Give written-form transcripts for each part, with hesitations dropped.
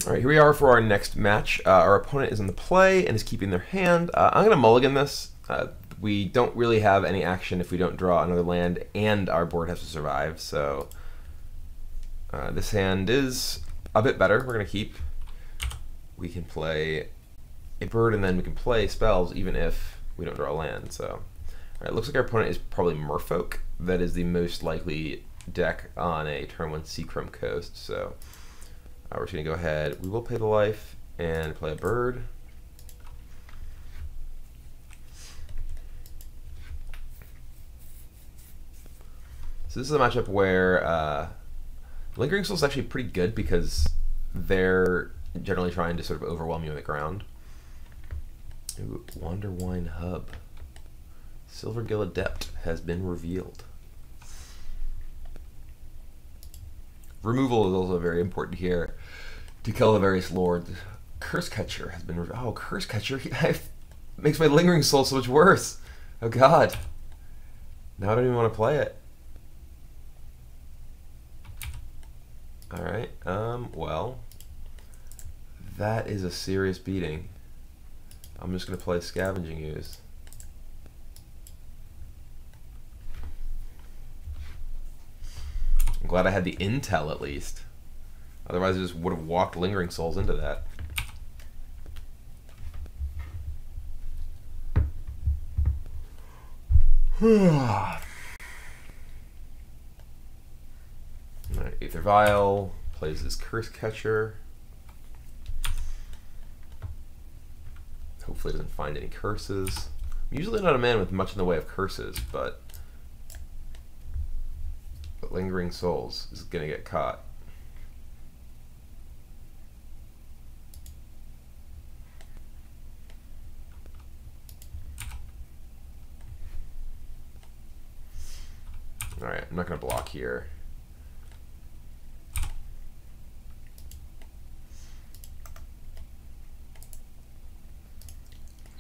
All right, here we are for our next match. Our opponent is in the play and is keeping their hand. I'm going to mulligan this. We don't really have any action if we don't draw another land, and our board has to survive. So this hand is a bit better. We're going to keep. We can play a bird, and then we can play spells even if we don't draw a land. So, all right, looks like our opponent is probably Merfolk. That is the most likely deck on a turn 1 Seachrome Coast. So we're just going to go ahead. We will pay the life and play a bird. So this is a matchup where Lingering Soul is actually pretty good because they're generally trying to sort of overwhelm you on the ground. Ooh, Wanderwine Hub. Silvergill Adept has been revealed. Removal is also very important here to kill the various lords. Curse Catcher has been revealed. Oh, Curse Catcher makes my Lingering Soul so much worse. Oh god. Now I don't even want to play it. Alright, well, that is a serious beating. I'm just going to play Scavenging Ooze. I'm glad I had the intel at least. Otherwise I just would have walked Lingering Souls into that. Alright, Aether Vial plays his Curse Catcher. Hopefully doesn't find any curses. I'm usually not a man with much in the way of curses, but Lingering Souls is going to get caught. Alright, I'm not going to block here.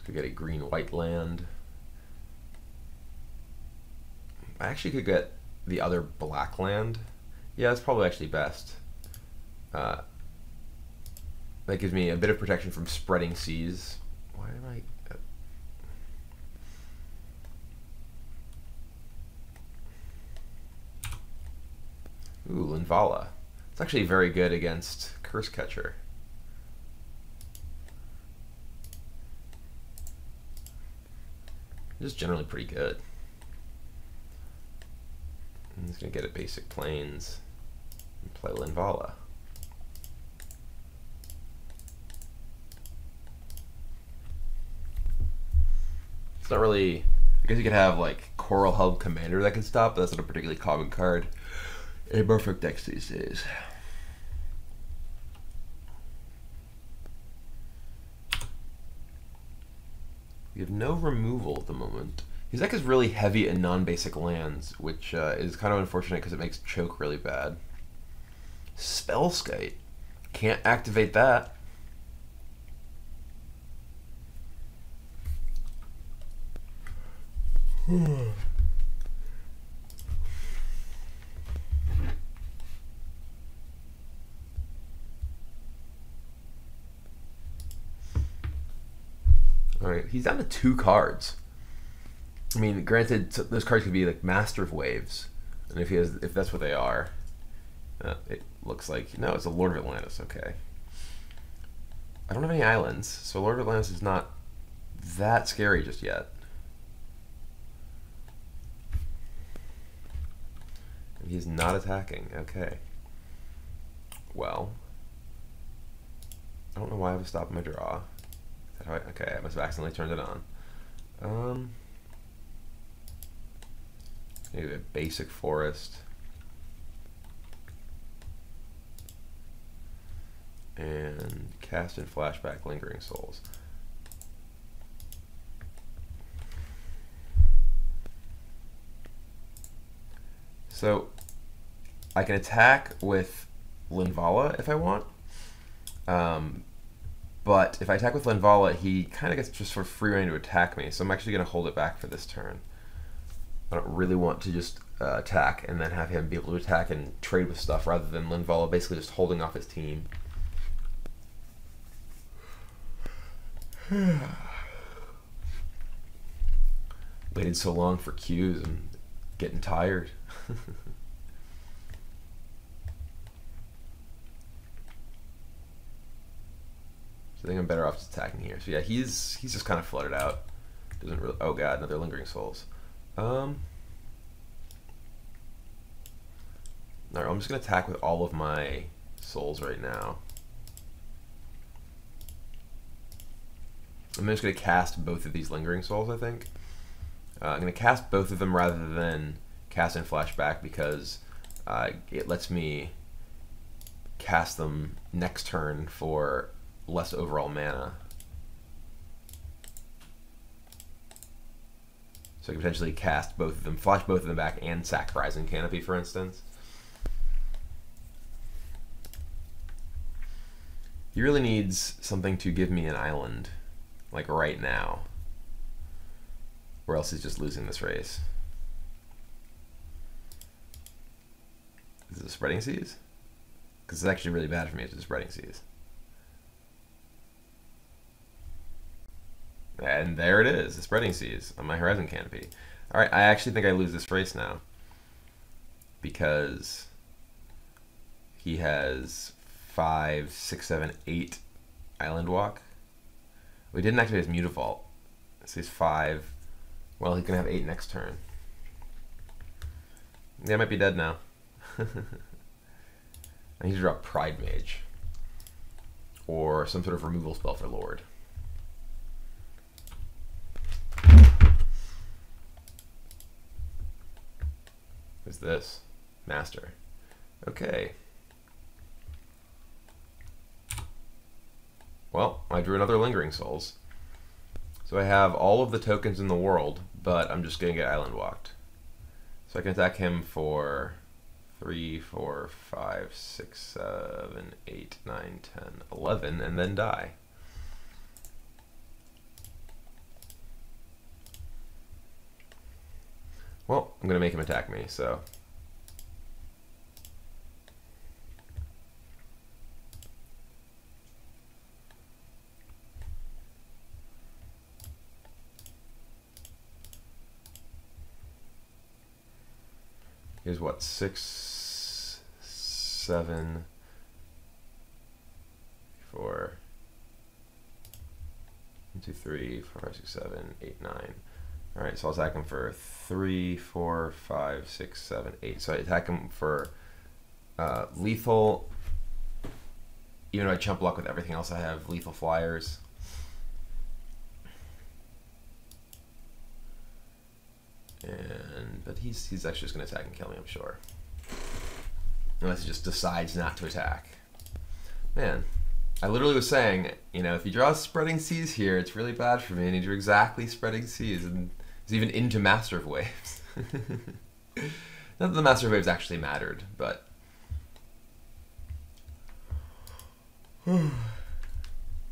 We get a green-white land. I actually could get the other black land. Yeah, that's probably actually best. That gives me a bit of protection from Spreading Seas. Why am I... Ooh, Linvala. It's actually very good against Curse Catcher. Just generally pretty good. I'm just going to get a basic plains and play Linvala. It's not really... I guess you could have like Coral Hub Commander that can stop, but that's not a particularly common card in Merfolk decks these days. We have no removal at the moment. His deck is really heavy in non-basic lands, which is kind of unfortunate because it makes choke really bad. Spellskite. Can't activate that. Alright, he's down to 2 cards. I mean, granted, those cards could be like Master of Waves, and if that's what they are, it looks like no, it's a Lord of Atlantis. Okay, I don't have any islands, so Lord of Atlantis is not that scary just yet. And he's not attacking. Okay. Well, I don't know why I was stopping my draw. Okay, I must have accidentally turned it on. Maybe a basic forest. And cast in flashback Lingering Souls. So I can attack with Linvala if I want. But if I attack with Linvala, he kind of gets just sort of free reign to attack me. So I'm actually going to hold it back for this turn. I don't really want to just attack and then have him be able to attack and trade with stuff rather than Linvala basically just holding off his team. Waited so long for cues and getting tired. So I think I'm better off just attacking here. So yeah, he's just kind of fluttered out. Doesn't really. Oh god, another lingering souls. Alright, I'm just gonna attack with all of my souls right now. I'm just gonna cast both of these lingering souls, I think. I'm gonna cast both of them rather than cast in flashback because it lets me cast them next turn for less overall mana. So I can potentially cast both of them, flash both of them back, and sack Horizon Canopy, for instance. He really needs something to give me an island, like right now, or else he's just losing this race. Is it a Spreading Seas? Because it's actually really bad for me if it's a Spreading Seas. And there it is, the Spreading Seas on my Horizon Canopy. Alright, I actually think I lose this race now. Because he has 5, 6, 7, 8 Island Walk. We didn't activate his Mutavault. So he's 5. Well, he's going to have 8 next turn. Yeah, I might be dead now. I need to drop Pride Mage. Or some sort of removal spell for Lord. What's this? Master. Okay. Well, I drew another Lingering Souls. So I have all of the tokens in the world, but I'm just going to get Island Walked. So I can attack him for 3, 4, 5, 6, 7, 8, 9, 10, 11, and then die. Well, I'm going to make him attack me, so... Here's what, 6, 7, 4, 1, 2, 3, 4, 5, 6, 7, 8, 9. Alright, so I'll attack him for 3, 4, 5, 6, 7, 8. So I attack him for lethal, even though I chump block with everything else I have, lethal flyers. But he's actually just going to attack and kill me, I'm sure. Unless he just decides not to attack. Man, I literally was saying, you know, if he draws Spreading Seas here, it's really bad for me, and he drew exactly Spreading Seas, and he's even into Master of Waves. Not that the Master of Waves actually mattered, but...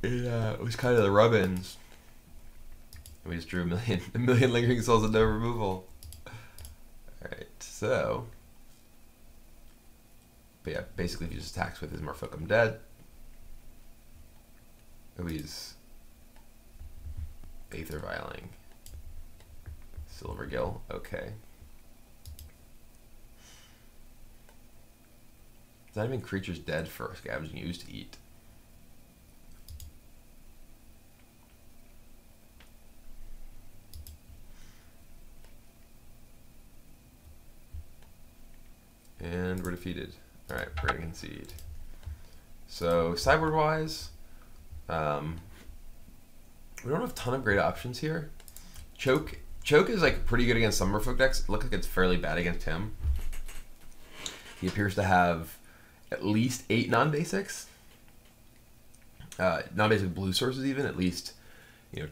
it was kind of the rub-ins. We just drew a million Lingering Souls and no removal. Alright, so... But yeah, basically if he just attacks with his Merfolk, I'm dead. Oh, he's... Aether Vialing. Silvergill, okay. Does that mean creatures dead for scavenging used to eat? And we're defeated. Alright, we're gonna concede. So, sideboard-wise, we don't have a ton of great options here. Choke is like pretty good against some Merfolk decks. It looks like it's fairly bad against him. He appears to have at least 8 non-basics. Non-basic blue sources even, at least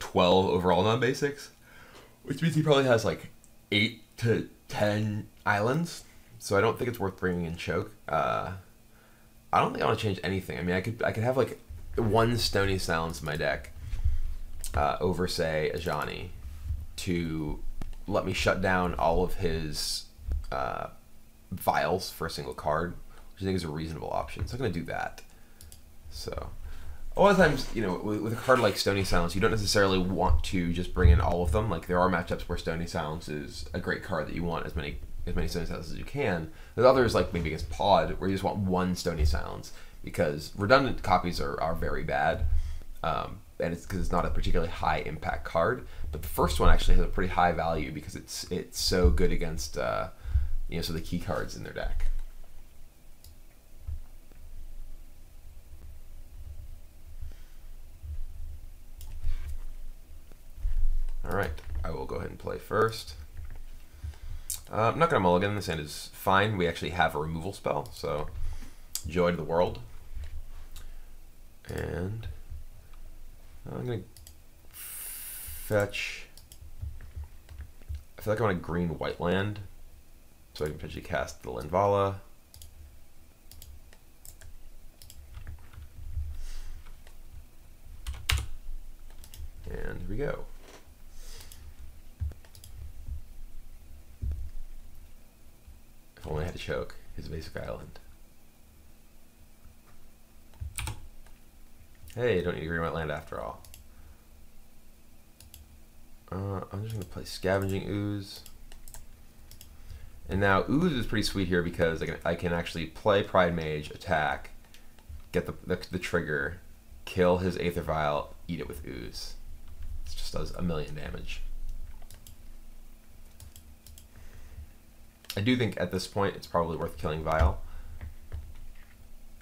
12 overall non-basics. Which means he probably has like 8 to 10 islands. So I don't think it's worth bringing in Choke. I don't think I want to change anything. I mean, I could have like 1 Stony Silence in my deck over, say, a Ajani to let me shut down all of his vials for a single card, which I think is a reasonable option. So I'm going to do that. So A lot of times, you know, with a card like Stony Silence, you don't necessarily want to just bring in all of them. Like, there are matchups where Stony Silence is a great card that you want as many Stony Silences as you can. There's others, like maybe against Pod, where you just want one Stony Silence, because redundant copies are very bad, and it's because it's not a particularly high impact card. But the first one actually has a pretty high value because it's so good against you know, so the key cards in their deck. Alright, I will go ahead and play first. I'm not going to mulligan. This hand is fine. We actually have a removal spell, so joy to the world. And I'm going to fetch... I feel like I want a green-white land, so I can potentially cast the Linvala. And here we go. If only I had to choke his basic island. Hey, don't need to green white land after all. I'm just going to play Scavenging Ooze. And now Ooze is pretty sweet here because I can actually play Pride Mage, attack, get the trigger, kill his Aether Vial, eat it with Ooze. It just does 1,000,000 damage. I do think at this point it's probably worth killing Vial.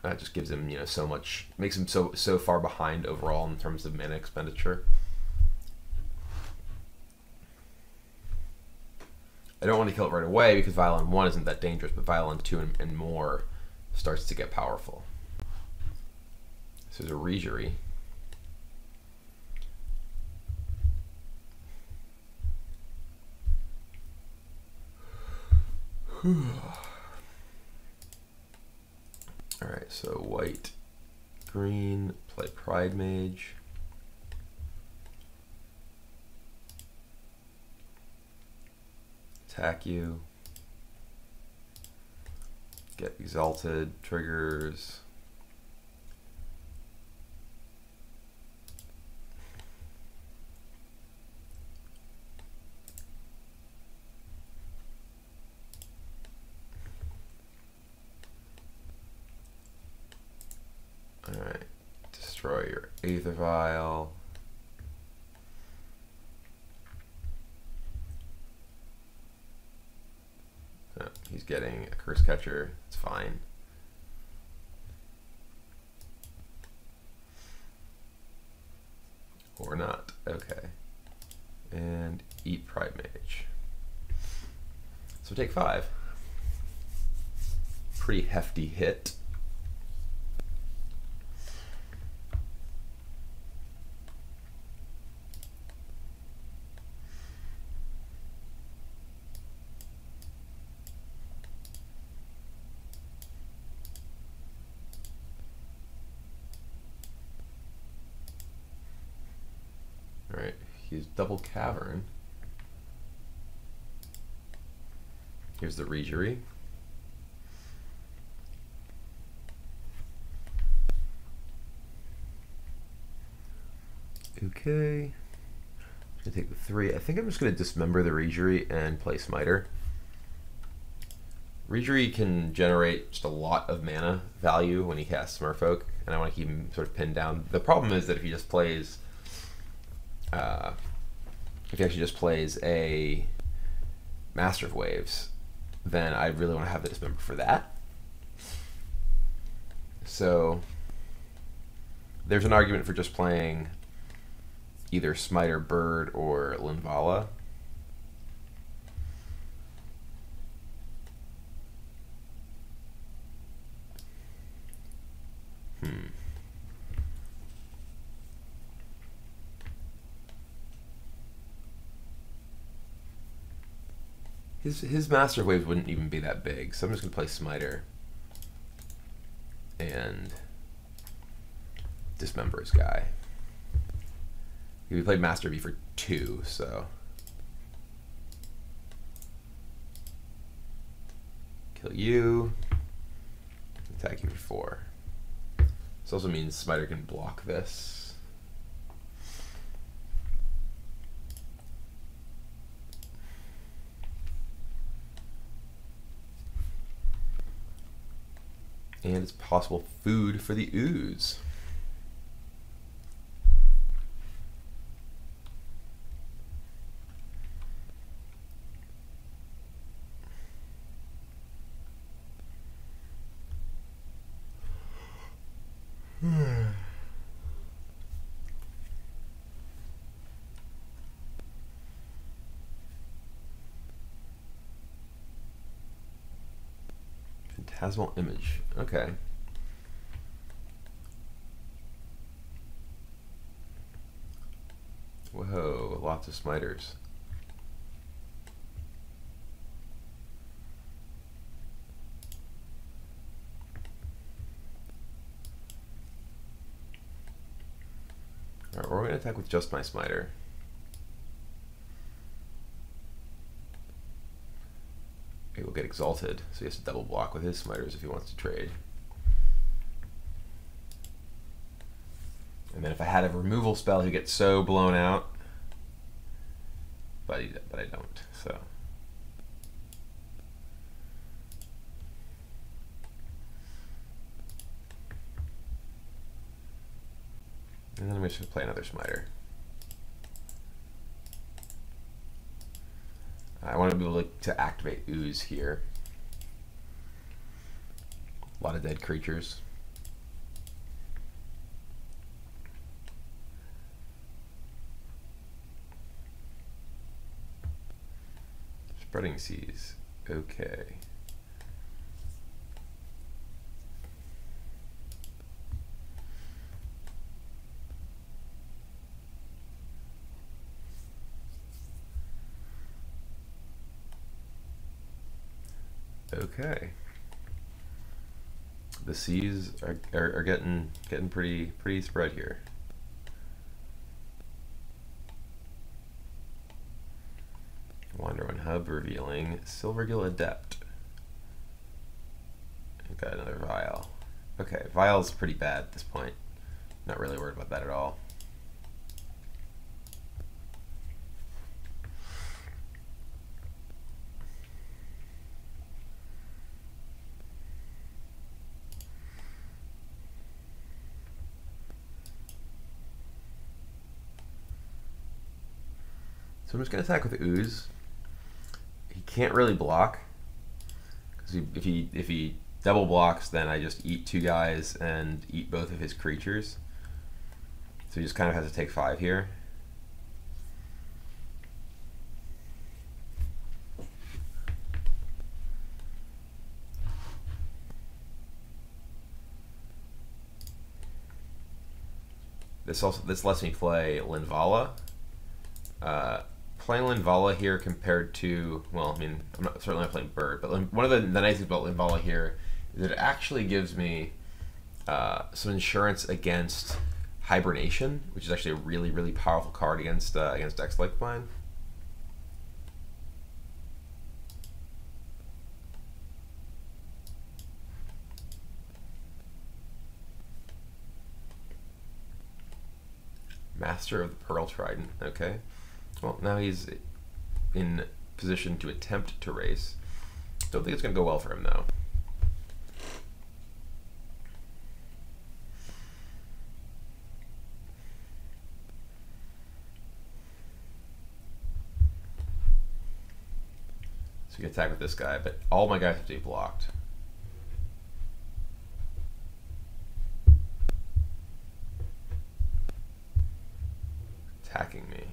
That just gives him, you know, so much, makes him so far behind overall in terms of mana expenditure. I don't want to kill it right away because Violin 1 isn't that dangerous, but Violin 2 and more starts to get powerful. So there's a Regery. Alright, so white, green, play Pride Mage. Attack you. Get Exalted, triggers. Alright, destroy your Aether Vial. Oh, he's getting a Curse Catcher, it's fine. Or not, okay. And eat Pride Mage. So take 5. Pretty hefty hit. Alright, he's double Cavern. Here's the Regery. Okay. I'm gonna take the 3. I think I'm just gonna dismember the Regery and play Smiter. Regery can generate just a lot of mana value when he casts Merfolk, and I want to keep him sort of pinned down. The problem is that if he just plays if he actually just plays a Master of Waves, then I really want to have the dismember for that. So there's an argument for just playing either Smiter Bird or Linvala. His Master of Waves wouldn't even be that big, so I'm just going to play Smiter and dismember his guy. We played Master V for 2, so kill you, attack you for 4. This also means Smiter can block this. And it's possible food for the ooze. Phantasmal image. Okay. Whoa, lots of Smiters. Alright, we're going to attack with just my Smiter. He will get exalted, so he has to double block with his Smiters if he wants to trade. And then if I had a removal spell, he'd get so blown out. But I don't, so. And then I'm just going to play another Smiter. I want to be able to activate Ooze here. A lot of dead creatures. Spreading Seas. Okay. Okay. The seas are getting pretty spread here. Wander on Hub revealing Silvergill Adept. I've got another Vial. Okay, Vial's pretty bad at this point. Not really worried about that at all. So I'm just going to attack with Ooze. He can't really block, because if he double blocks, then I just eat 2 guys and eat both of his creatures. So he just kind of has to take 5 here. This lets me play Linvala. Playing Linvala here compared to, well, I mean, I'm certainly not playing Bird, but one of the nice things about Linvala here is that it actually gives me some insurance against Hibernation, which is actually a really powerful card against decks like mine. Master of the Pearl Trident. Okay. Well, now he's in position to attempt to race. Don't think it's going to go well for him, though. So you can attack with this guy, but all my guys have to be blocked. Attacking me.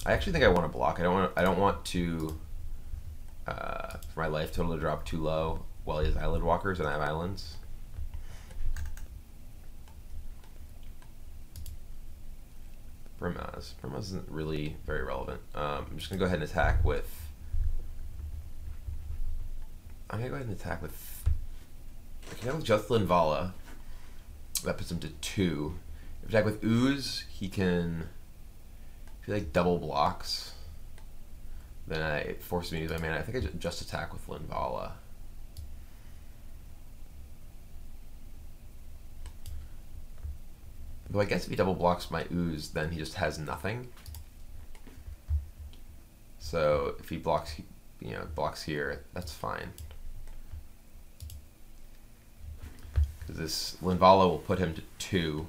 I actually think I want to block. I don't want to for my life total to drop too low while he has Island Walkers and I have islands. Brimaz. Brimaz isn't really very relevant. I'm just gonna go ahead and attack with. I'm gonna go ahead and attack with. I can have just Linvala. That puts him to 2. If I attack with Ooze, he can If he like double blocks, then it forces me to use my mana. I think I just attack with Linvala. Though I guess if he double blocks my ooze, then he just has nothing. So if he blocks, blocks here, that's fine. Because this Linvala will put him to 2,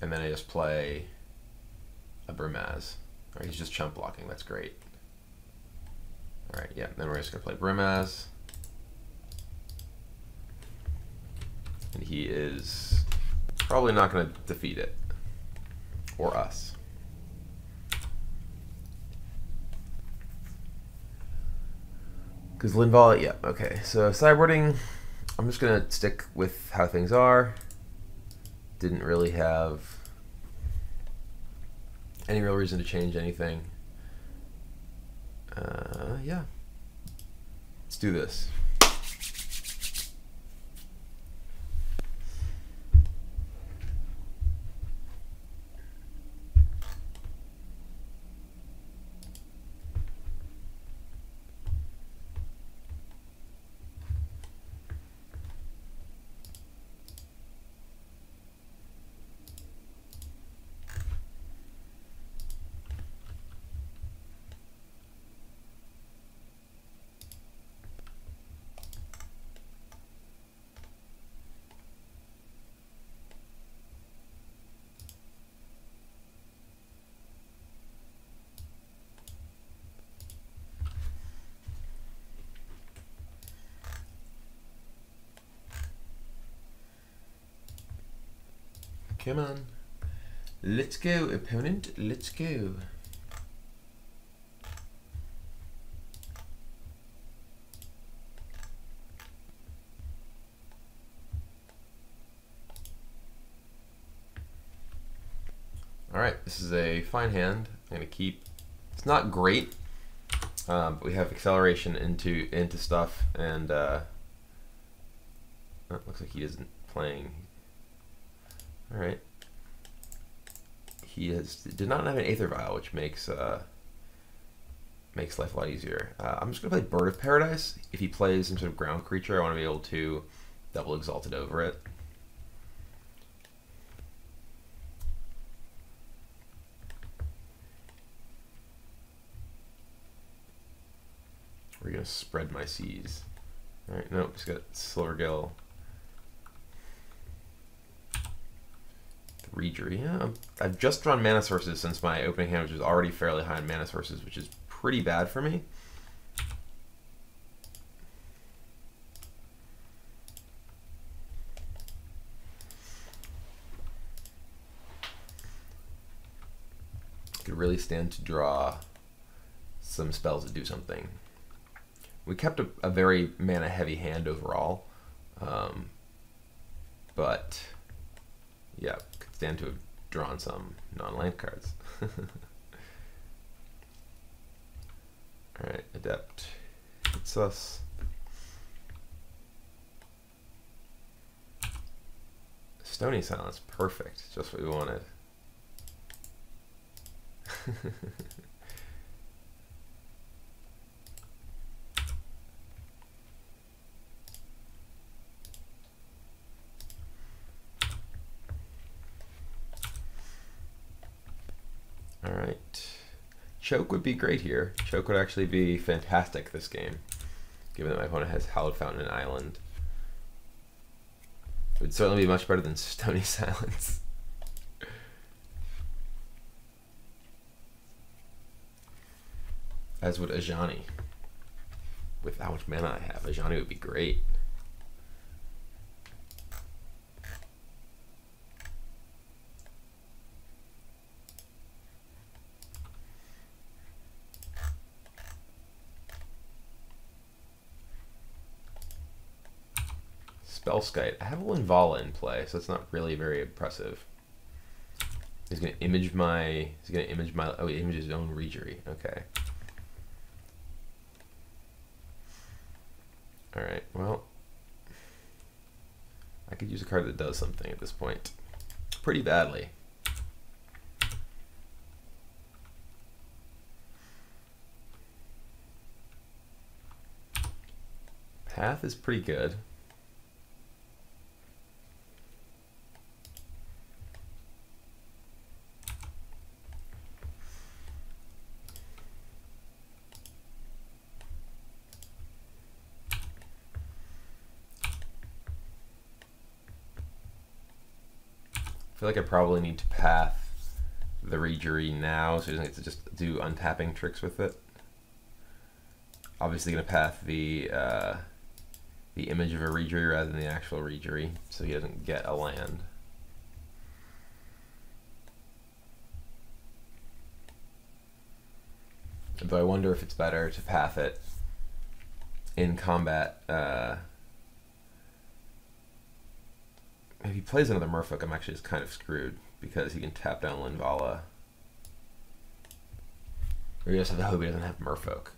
and then I just play a Brimaz. Or he's just chump blocking. That's great. All right, yeah. Then we're just gonna play Brimaz, and he is probably not gonna defeat it or us. Because Linvala, yeah, okay. So sideboarding, I'm just gonna stick with how things are. Didn't really have any real reason to change anything. Yeah. Let's do this. Come on. Let's go, opponent. Let's go. Alright, this is a fine hand. I'm going to keep... It's not great, but we have acceleration into stuff, and oh, it looks like he isn't playing. Alright. He did not have an Aether Vial, which makes life a lot easier. I'm just going to play Bird of Paradise. If he plays some sort of ground creature, I want to be able to double Exalted over it. We're going to spread my seas. Alright, nope, he's got Silvergill. Reader, yeah. I've just drawn mana sources since my opening hand, which is already fairly high in mana sources, which is pretty bad for me. Could really stand to draw some spells that do something. We kept a very mana heavy hand overall, but yeah, could stand to have drawn some non-land cards. Alright, Adept hits us. Stony Silence, perfect, just what we wanted. Alright. Choke would be great here. Choke would actually be fantastic this game, given that my opponent has Hallowed Fountain and Island. It would certainly be much better than Stony Silence. As would Ajani. With how much mana I have, Ajani would be great. Spellskite. I have a Linvala in play, so it's not really very impressive. He's gonna image my. Oh, he images his own Regery. Okay. All right. Well, I could use a card that does something at this point, pretty badly. Path is pretty good. I feel like I probably need to path the Reejerey now, so he doesn't get to just do untapping tricks with it. Obviously, going to path the image of a Reejerey rather than the actual Reejerey, so he doesn't get a land. Though I wonder if it's better to path it in combat. If he plays another Merfolk, I'm actually just kind of screwed because he can tap down Linvala. Or you just have to hope he doesn't have Merfolk.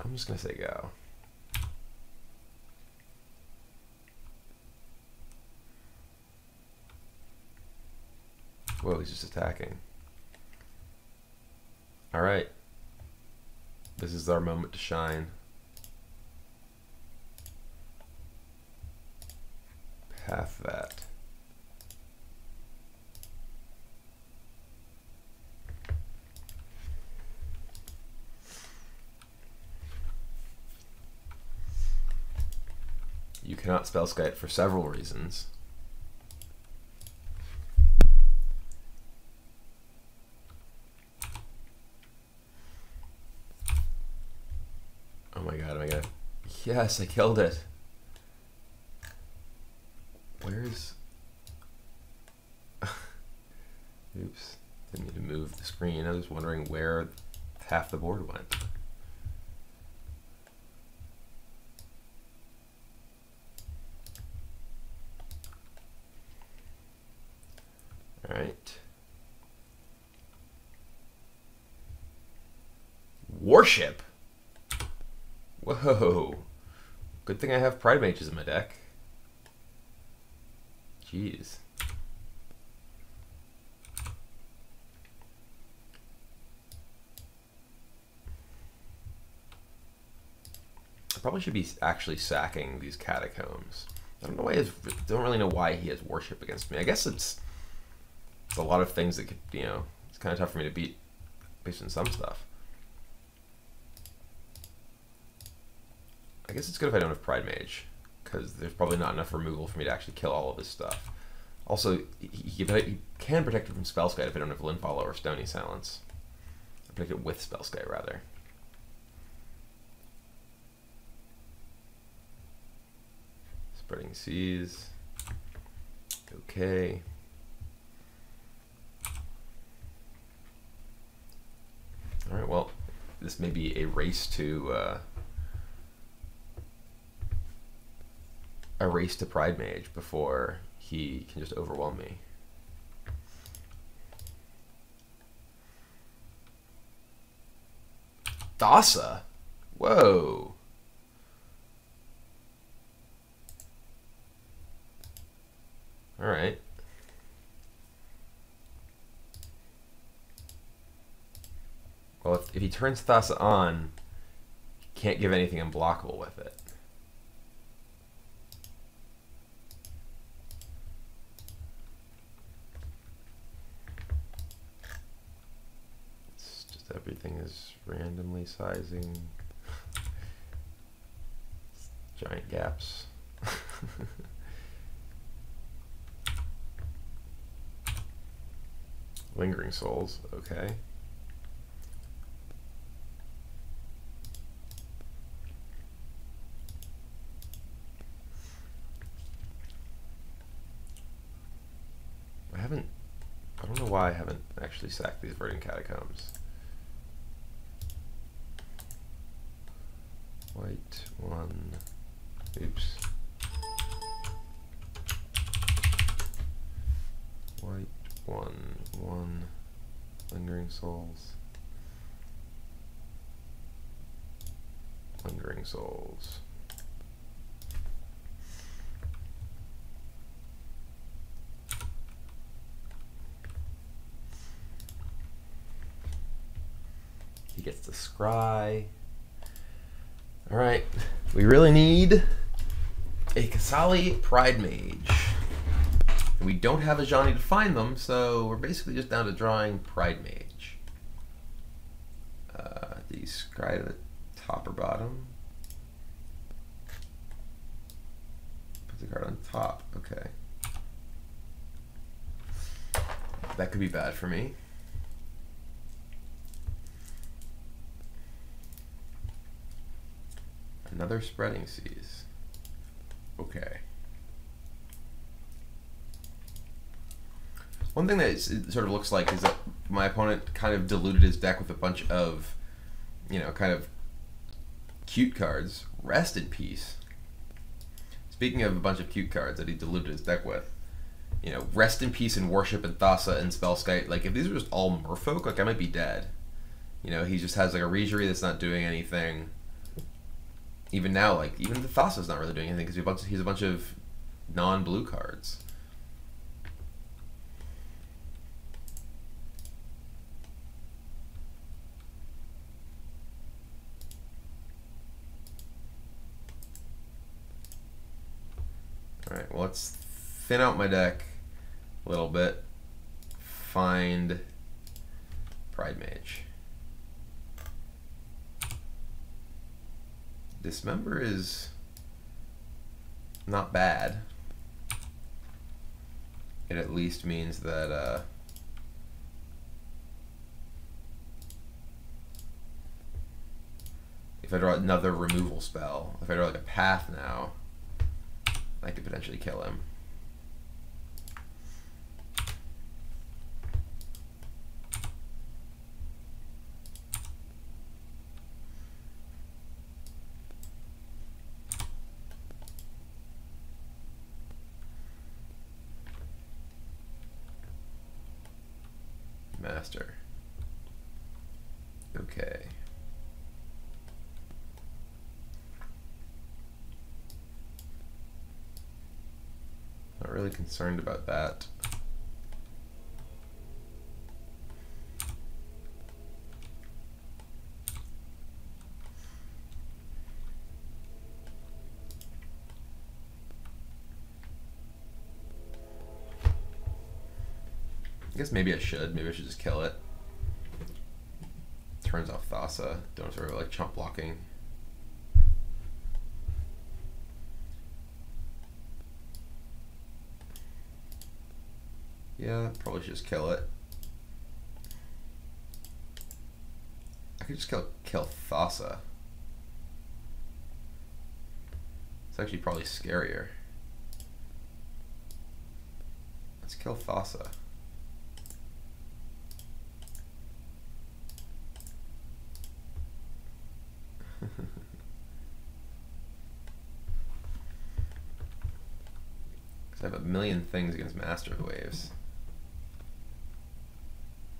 I'm just going to say go. Whoa, he's just attacking. Alright. This is our moment to shine. Path that. You cannot spell Skite for several reasons. Oh my god, oh my god. Yes, I killed it. Where's... Oops, didn't need to move the screen. I was wondering where half the board went. All right. Warship. Whoa. Good thing I have Pride Mages in my deck. Jeez. I probably should be actually sacking these catacombs. I don't know why don't really know why he has Warship against me. I guess it's a lot of things that could, it's kind of tough for me to beat based on some stuff. I guess it's good if I don't have Pride Mage, because there's probably not enough removal for me to actually kill all of his stuff. Also, he can protect it from Spellskite if I don't have Linvala or Stony Silence. I protect it with Spellskite, rather. Spreading Seas. Okay. Alright, well, this may be a race to Pride Mage before he can just overwhelm me. Thassa? Whoa. Alright. Well, if he turns Thassa on, he can't give anything unblockable with it. It's just everything is randomly sizing. Giant gaps. Lingering Souls, okay. I don't know why I haven't actually sacked these Verdant Catacombs. White one, oops. White one, Lingering Souls. Lingering Souls. He gets the scry. All right, we really need a Kasali Pride Mage. And we don't have a Johnny to find them, so we're basically just down to drawing Pride Mage. Did you scry to the top or bottom? Put the card on top, okay. That could be bad for me. Another Spreading Seas. Okay. One thing that it sort of looks like is that my opponent kind of diluted his deck with a bunch of, you know, kind of cute cards. Rest in peace. Speaking of a bunch of cute cards that he diluted his deck with, you know, Rest in Peace and Worship and Thassa and Spellskite, like if these are just all merfolk, like I might be dead. You know, he just has like a Regery that's not doing anything. Even now, like even the Thassa's not really doing anything because he's a bunch of non-blue cards. Alright, well let's thin out my deck a little bit. Find Pride Mage. Dismember is not bad. It at least means that if I draw another removal spell, if I draw like a path now, I could potentially kill him. Master. Okay. Not really concerned about that. I guess maybe I should. Maybe I should just kill it. Turns off Thassa. Don't sort of like chump blocking. Yeah, probably should just kill it. I could just kill Thassa. It's actually probably scarier. Let's kill Thassa. I have a million things against Master of the Waves.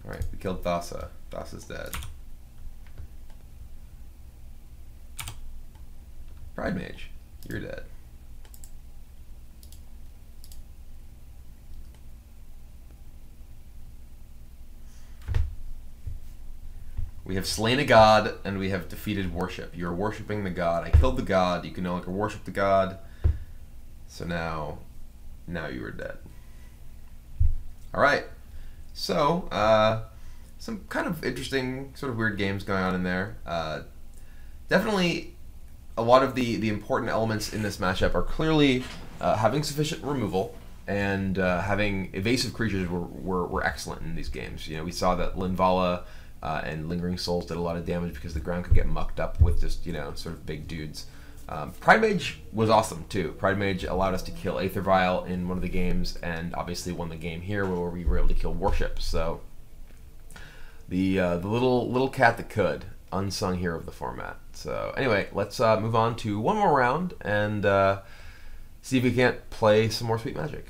Alright, we killed Thassa. Thassa's dead. Pride Mage, you're dead. We have slain a god, and we have defeated worship. You're worshipping the god. I killed the god. You can no longer worship the god. So now you are dead. All right. So some kind of interesting, sort of weird games going on in there. Definitely, a lot of the important elements in this matchup are clearly having sufficient removal and having evasive creatures were excellent in these games. You know, we saw that Linvala and Lingering Souls did a lot of damage because the ground could get mucked up with just, you know, sort of big dudes. Pride Mage was awesome too. Pride Mage allowed us to kill Aether Vial in one of the games, and obviously won the game here where we were able to kill Worship. So the little cat that could, unsung hero of the format. So anyway, let's move on to one more round and see if we can't play some more Sweet Magic.